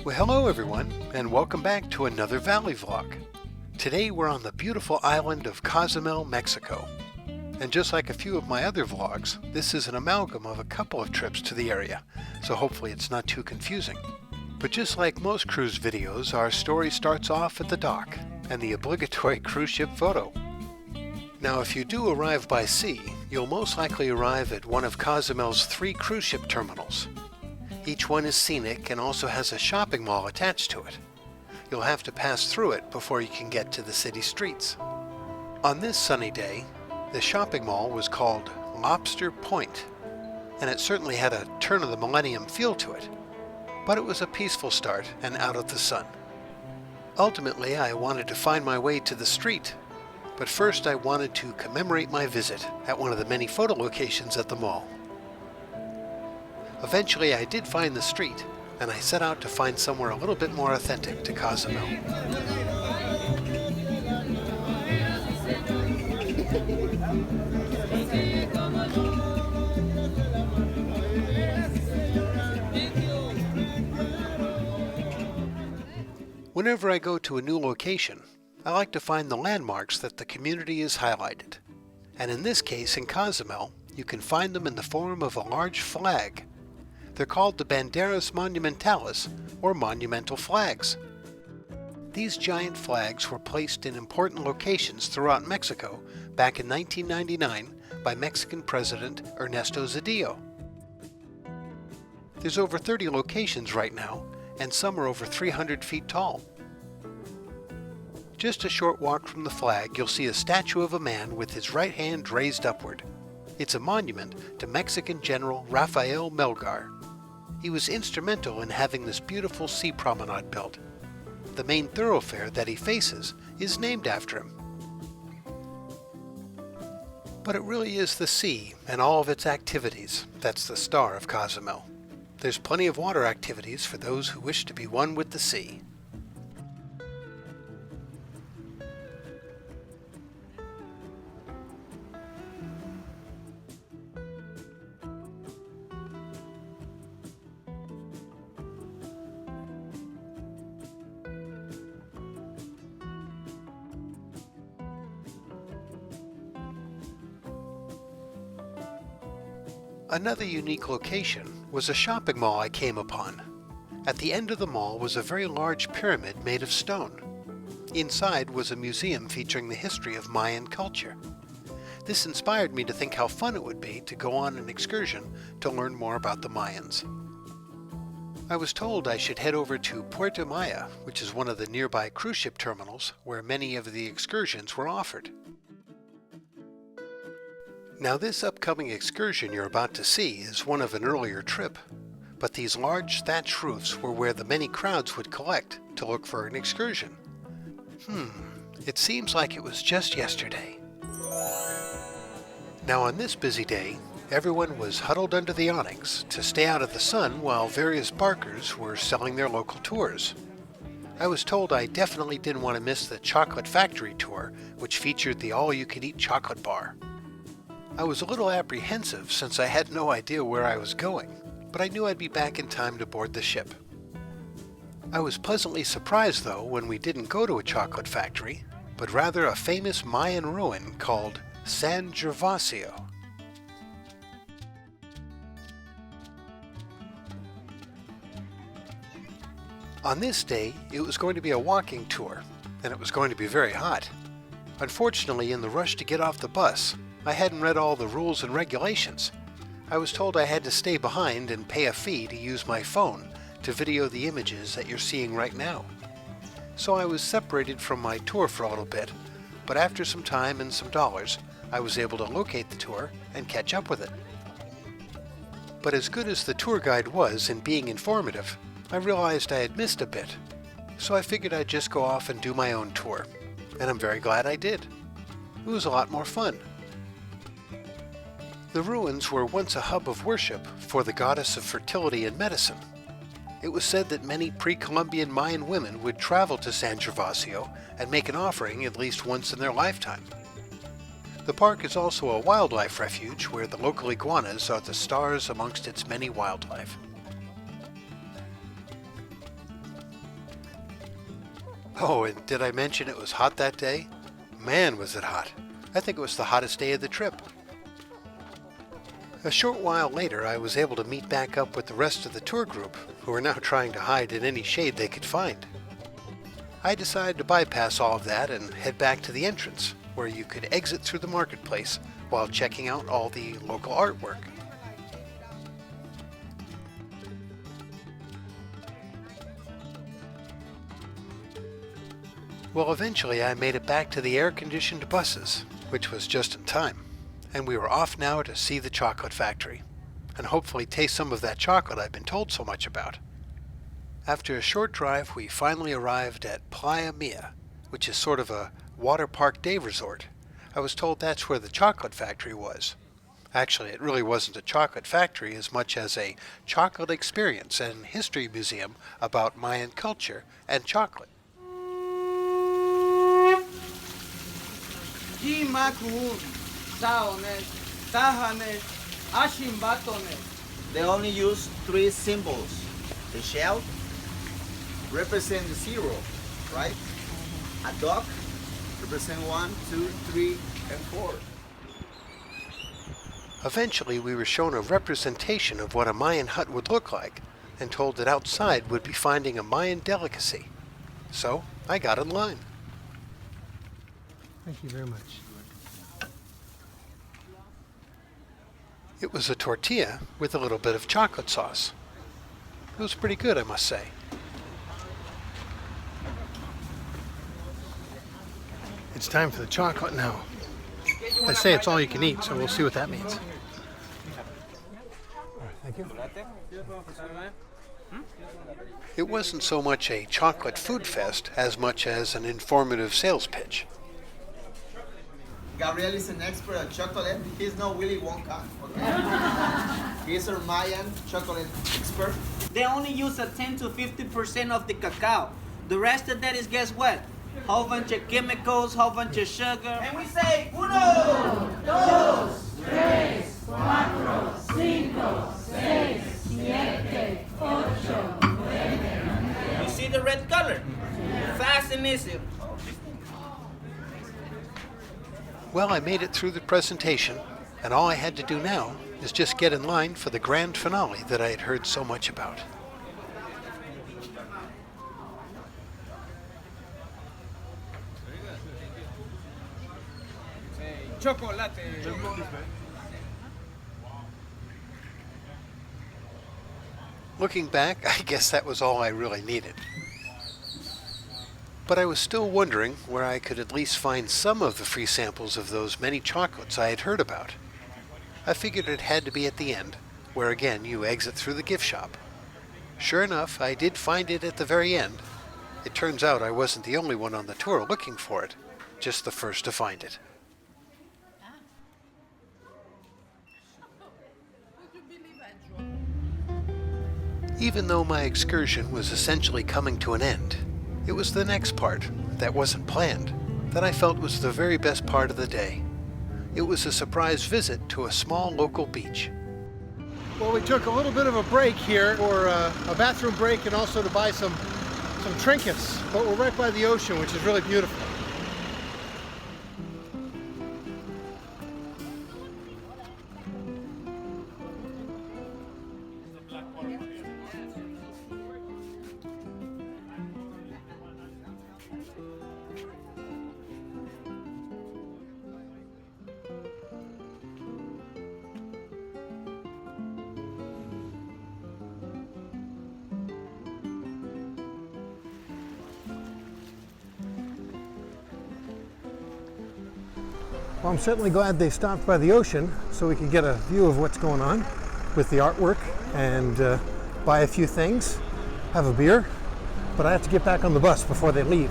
Well, hello everyone, and welcome back to another Valley Vlog. Today we're on the beautiful island of Cozumel, Mexico. And just like a few of my other vlogs, this is an amalgam of a couple of trips to the area, so hopefully it's not too confusing. But just like most cruise videos, our story starts off at the dock, and the obligatory cruise ship photo. Now if you do arrive by sea, you'll most likely arrive at one of Cozumel's 3 cruise ship terminals. Each one is scenic and also has a shopping mall attached to it. You'll have to pass through it before you can get to the city streets. On this sunny day, the shopping mall was called Lobster Point, and it certainly had a turn of the millennium feel to it. But it was a peaceful start and out of the sun. Ultimately, I wanted to find my way to the street, but first I wanted to commemorate my visit at one of the many photo locations at the mall. Eventually I did find the street, and I set out to find somewhere a little bit more authentic to Cozumel. Whenever I go to a new location, I like to find the landmarks that the community has highlighted. And in this case, in Cozumel, you can find them in the form of a large flag. They're called the Banderas Monumentales, or monumental flags. These giant flags were placed in important locations throughout Mexico back in 1999 by Mexican President Ernesto Zedillo. There's over 30 locations right now, and some are over 300 feet tall. Just a short walk from the flag, you'll see a statue of a man with his right hand raised upward. It's a monument to Mexican General Rafael Melgar. He was instrumental in having this beautiful sea promenade built. The main thoroughfare that he faces is named after him. But it really is the sea and all of its activities that's the star of Cozumel. There's plenty of water activities for those who wish to be one with the sea. Another unique location was a shopping mall I came upon. At the end of the mall was a very large pyramid made of stone. Inside was a museum featuring the history of Mayan culture. This inspired me to think how fun it would be to go on an excursion to learn more about the Mayans. I was told I should head over to Puerto Maya, which is one of the nearby cruise ship terminals where many of the excursions were offered. Now this upcoming excursion you're about to see is one of an earlier trip, but these large thatch roofs were where the many crowds would collect to look for an excursion. It seems like it was just yesterday. Now on this busy day, everyone was huddled under the awnings to stay out of the sun while various barkers were selling their local tours. I was told I definitely didn't want to miss the Chocolate Factory tour, which featured the all-you-can-eat chocolate bar. I was a little apprehensive since I had no idea where I was going, but I knew I'd be back in time to board the ship. I was pleasantly surprised though when we didn't go to a chocolate factory, but rather a famous Mayan ruin called San Gervasio. On this day, it was going to be a walking tour, and it was going to be very hot. Unfortunately, in the rush to get off the bus, I hadn't read all the rules and regulations. I was told I had to stay behind and pay a fee to use my phone to video the images that you're seeing right now. So I was separated from my tour for a little bit, but after some time and some dollars, I was able to locate the tour and catch up with it. But as good as the tour guide was in being informative, I realized I had missed a bit. So I figured I'd just go off and do my own tour, and I'm very glad I did. It was a lot more fun. The ruins were once a hub of worship for the goddess of fertility and medicine. It was said that many pre-Columbian Mayan women would travel to San Gervasio and make an offering at least once in their lifetime. The park is also a wildlife refuge where the local iguanas are the stars amongst its many wildlife. Oh, and did I mention it was hot that day? Man, was it hot. I think it was the hottest day of the trip. A short while later, I was able to meet back up with the rest of the tour group, who were now trying to hide in any shade they could find. I decided to bypass all of that and head back to the entrance, where you could exit through the marketplace while checking out all the local artwork. Well, eventually I made it back to the air-conditioned buses, which was just in time, and we were off now to see the chocolate factory, and hopefully taste some of that chocolate I've been told so much about. After a short drive, we finally arrived at Playa Mia, which is sort of a water park day resort. I was told that's where the chocolate factory was. Actually, it really wasn't a chocolate factory as much as a chocolate experience and history museum about Mayan culture and chocolate. They only use three symbols. The shell represents the zero, right? A dog represents 1, 2, 3, and 4. Eventually, we were shown a representation of what a Mayan hut would look like and told that outside would be finding a Mayan delicacy. So I got in line. Thank you very much. It was a tortilla with a little bit of chocolate sauce. It was pretty good, I must say. It's time for the chocolate now. They say it's all you can eat, so we'll see what that means. All right, thank you. It wasn't so much a chocolate food fest as much as an informative sales pitch. Gabriel is an expert at chocolate. He's not Willy Wonka, okay? He's a Mayan chocolate expert. They only use a 10 to 50% of the cacao. The rest of that is, guess what? Whole bunch of chemicals, whole bunch of sugar. And we say, uno, dos, tres, cuatro, cinco, seis, siete, ocho, nueve. You see the red color? Fast and easy. Well, I made it through the presentation, and all I had to do now is just get in line for the grand finale that I had heard so much about. Chocolate. Looking back, I guess that was all I really needed. But I was still wondering where I could at least find some of the free samples of those many chocolates I had heard about. I figured it had to be at the end, where again you exit through the gift shop. Sure enough, I did find it at the very end. It turns out I wasn't the only one on the tour looking for it, just the first to find it. Even though my excursion was essentially coming to an end, it was the next part, that wasn't planned, that I felt was the very best part of the day. It was a surprise visit to a small local beach. Well, we took a little bit of a break here for a bathroom break and also to buy some trinkets, but we're right by the ocean, which is really beautiful. Well, I'm certainly glad they stopped by the ocean so we could get a view of what's going on with the artwork and buy a few things, have a beer, but I have to get back on the bus before they leave.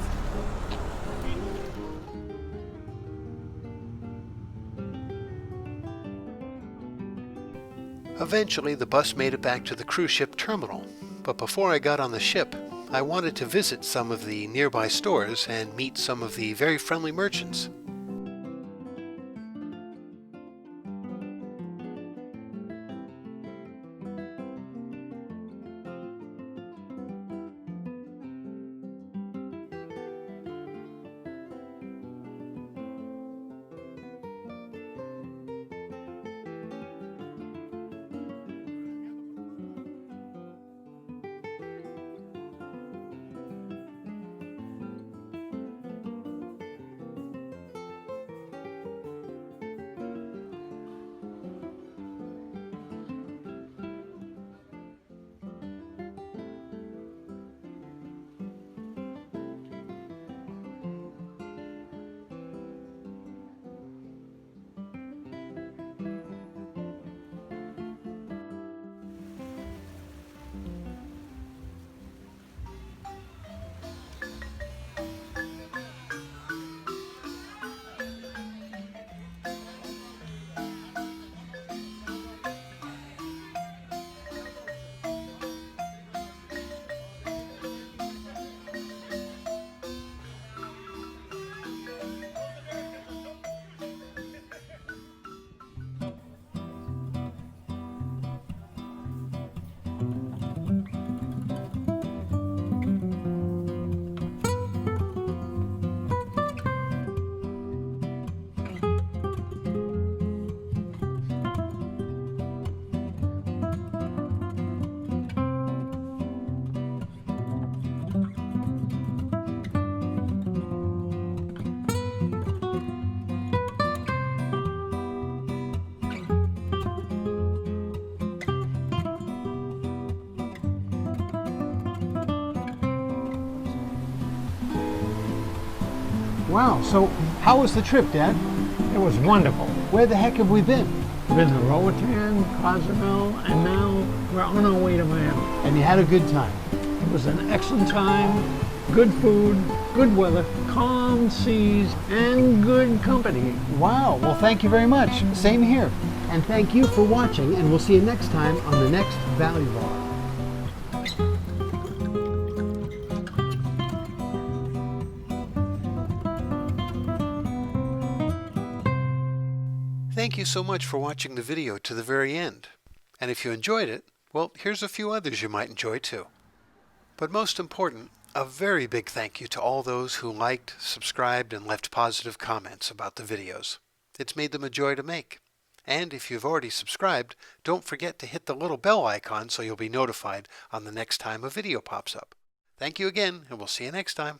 Eventually, the bus made it back to the cruise ship terminal, but before I got on the ship, I wanted to visit some of the nearby stores and meet some of the very friendly merchants. Wow, so how was the trip, Dad? It was wonderful. Where the heck have we been? Been to Roatan, Cozumel, and now we're on our way to Miami. And you had a good time. It was an excellent time, good food, good weather, calm seas, and good company. Wow, well thank you very much. Same here. And thank you for watching, and we'll see you next time on the next Valley Vlog. Thank you so much for watching the video to the very end. And if you enjoyed it, well, here's a few others you might enjoy too. But most important, a very big thank you to all those who liked, subscribed, and left positive comments about the videos. It's made them a joy to make. And if you've already subscribed, don't forget to hit the little bell icon so you'll be notified on the next time a video pops up. Thank you again, and we'll see you next time.